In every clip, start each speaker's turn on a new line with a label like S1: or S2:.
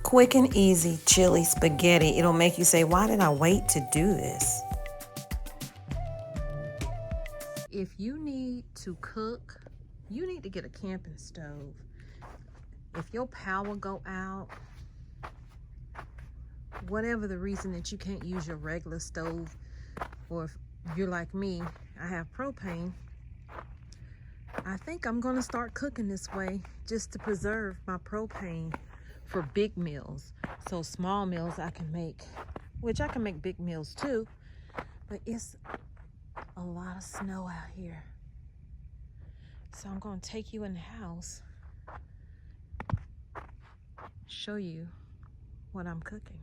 S1: Quick and easy chili spaghetti. It'll make you say, why did I wait to do this? If you need to cook, you need to get a camping stove. If your power go out, whatever the reason that you can't use your regular stove, or if you're like me, I have propane, I think I'm gonna start cooking this way just to preserve my propane for big meals. So small meals I can make, which I can make big meals too, but it's a lot of snow out here. So I'm gonna take you in the house, show you what I'm cooking.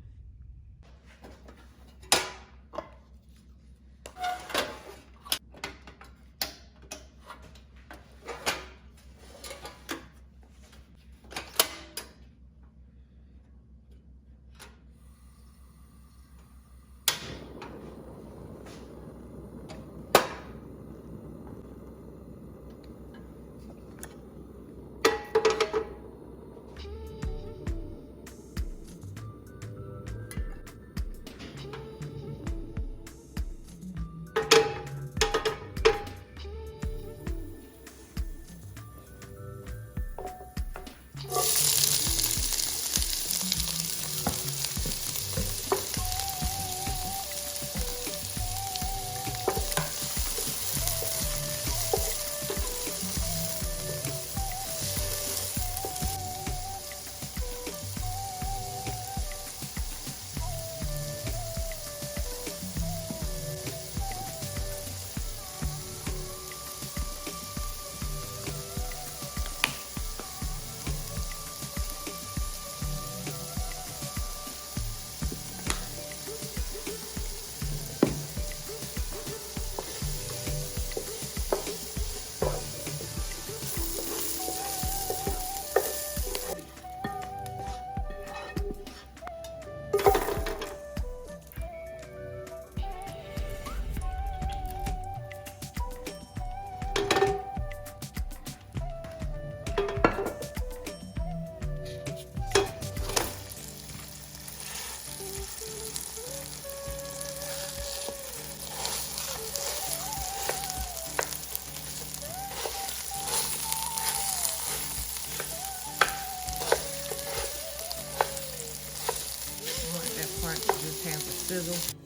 S1: Just have a sizzle.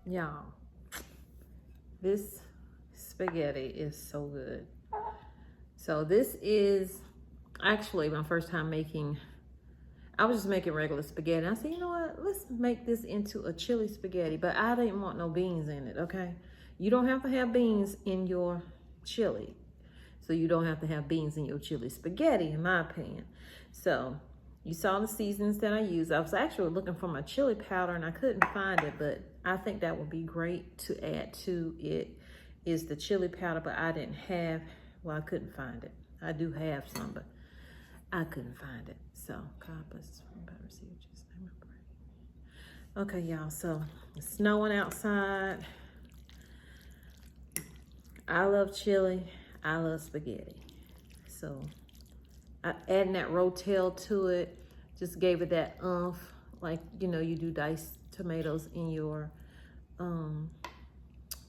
S1: Y'all, this spaghetti is so good. So this is actually my first time making, I was just making regular spaghetti. I said, you know what, let's make this into a chili spaghetti, but I didn't want no beans in it, okay? You don't have to have beans in your chili. So you don't have to have beans in your chili spaghetti, in my opinion. So you saw the seasonings that I used. I was actually looking for my chili powder and I couldn't find it, but I think that would be great to add to it is the chili powder, but I didn't have, well, I couldn't find it. I do have some, but I couldn't find it. So, God bless us from bad receivers. Okay, y'all, so it's snowing outside. I love chili. I love spaghetti. So, adding that rotel to it just gave it that oomph. Like, you know, you do diced tomatoes in your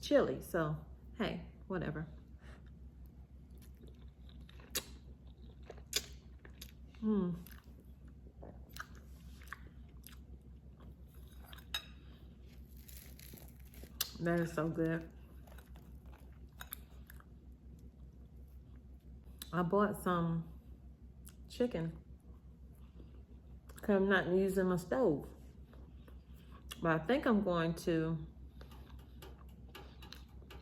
S1: chili. So, hey, whatever. That is so good. I bought some chicken because I'm not using my stove. But I think I'm going to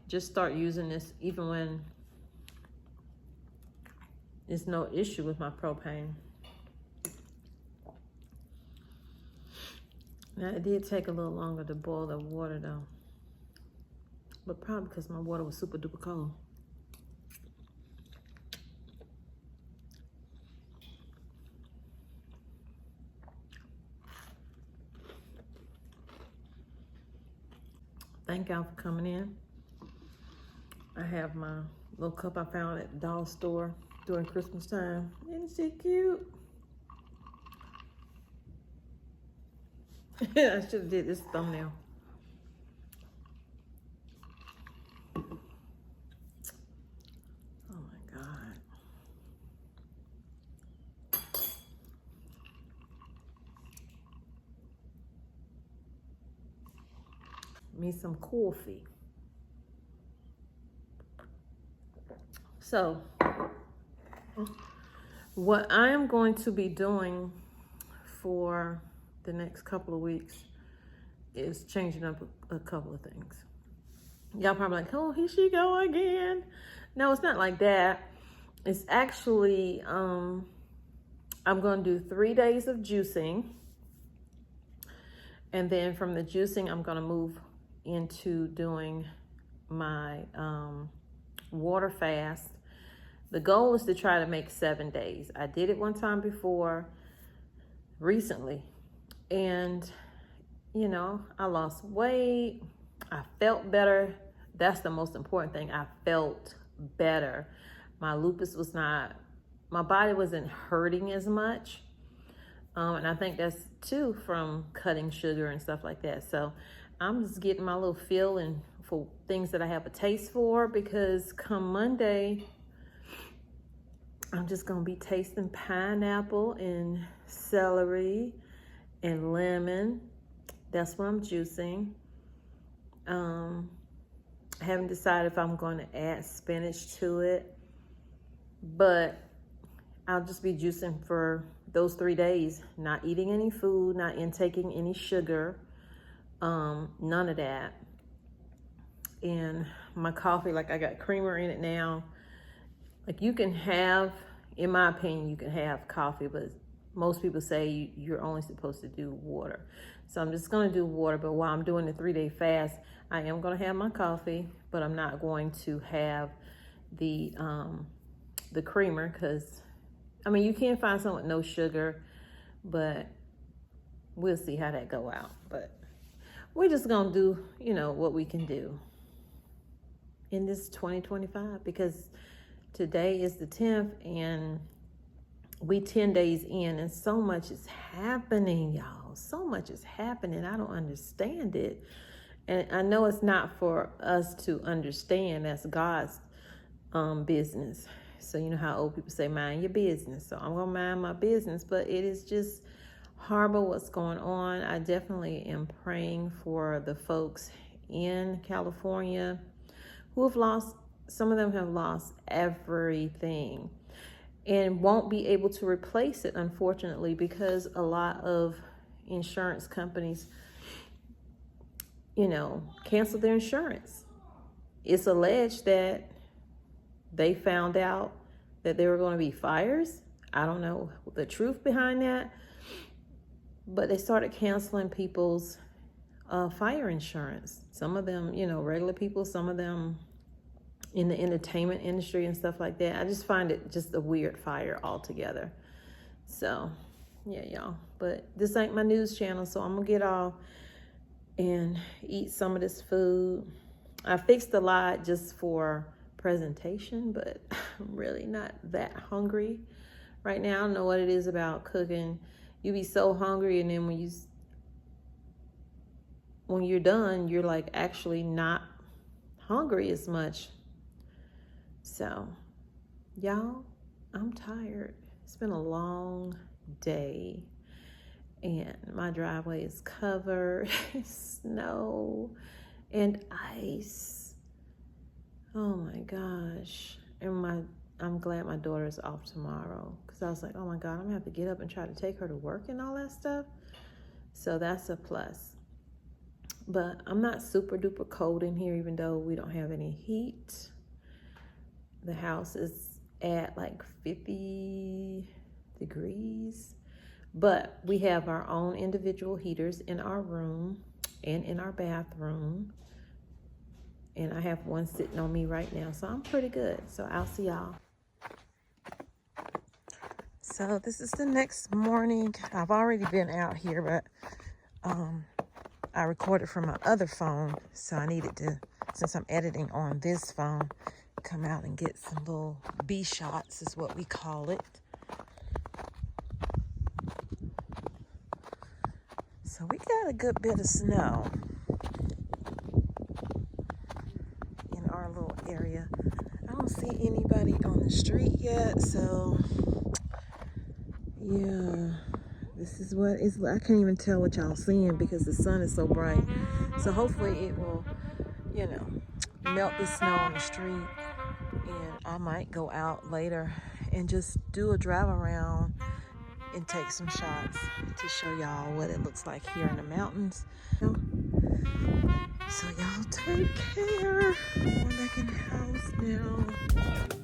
S1: just start using this even when there's no issue with my propane. Now, it did take a little longer to boil the water though. But probably because my water was super duper cold. Thank y'all for coming in. I have my little cup I found at the dollar store during Christmas time. Isn't she cute? I should have did this thumbnail. Oh my God. Me some coffee. So, what I am going to be doing for the next couple of weeks is changing up a couple of things. Y'all probably like, oh, here she go again. No, it's not like that. It's actually, I'm going to do 3 days of juicing. And then from the juicing, I'm going to move into doing my water fast. The goal is to try to make 7 days. I did it one time before, recently. And, you know, I lost weight. I felt better. That's the most important thing. I felt better. My lupus was not, my body wasn't hurting as much. And I think that's too from cutting sugar and stuff like that. So I'm just getting my little feeling for things that I have a taste for, because come Monday, I'm just going to be tasting pineapple and celery and lemon. That's what I'm juicing. I haven't decided if I'm going to add spinach to it, but I'll just be juicing for those 3 days, not eating any food, not intaking any sugar, none of that. And my coffee, like I got creamer in it now. Like you can have, in my opinion, you can have coffee, but most people say you're only supposed to do water. So I'm just going to do water, but while I'm doing the 3-day fast, I am going to have my coffee, but I'm not going to have the creamer, because, I mean, you can find some with no sugar, but we'll see how that go out. But we're just going to do, you know, what we can do in this 2025, because today is the 10th and we 10 days in, and so much is happening, y'all. So much is happening. I don't understand it. And I know it's not for us to understand. That's God's business. So you know how old people say, mind your business. So I'm going to mind my business, but it is just horrible what's going on. I definitely am praying for the folks in California who have lost, some of them have lost everything and won't be able to replace it, unfortunately, because a lot of insurance companies, cancel their insurance. It's alleged that they found out that there were going to be fires. I don't know the truth behind that, but they started canceling people's fire insurance. Some of them, regular people, some of them in the entertainment industry and stuff like that. I just find it just a weird fire altogether. So, yeah, y'all. But this ain't my news channel, so I'm going to get off and eat some of this food. I fixed a lot just for presentation, but I'm really not that hungry right now. I don't know what it is about cooking. You be so hungry, and then when you're done, you're like actually not hungry as much. So, y'all, I'm tired. It's been a long day, and my driveway is covered in snow and ice. Oh my gosh. And I'm glad my daughter's off tomorrow, because I was like, oh my God, I'm gonna have to get up and try to take her to work and all that stuff. So that's a plus. But I'm not super duper cold in here, even though we don't have any heat. The house is at like 50 degrees, but we have our own individual heaters in our room and in our bathroom. And I have one sitting on me right now, so I'm pretty good. So I'll see y'all. So this is the next morning. I've already been out here, but I recorded from my other phone, so I needed to, since I'm editing on this phone, come out and get some little B shots is what we call it. So we got a good bit of snow in our little area. I don't see anybody on the street yet, so yeah, this is what it's. I can't even tell what y'all seeing because the sun is so bright. So hopefully it will, melt the snow on the street, and I might go out later and just do a drive around and take some shots to show y'all what it looks like here in the mountains. So y'all take care. I'm going back in the house now.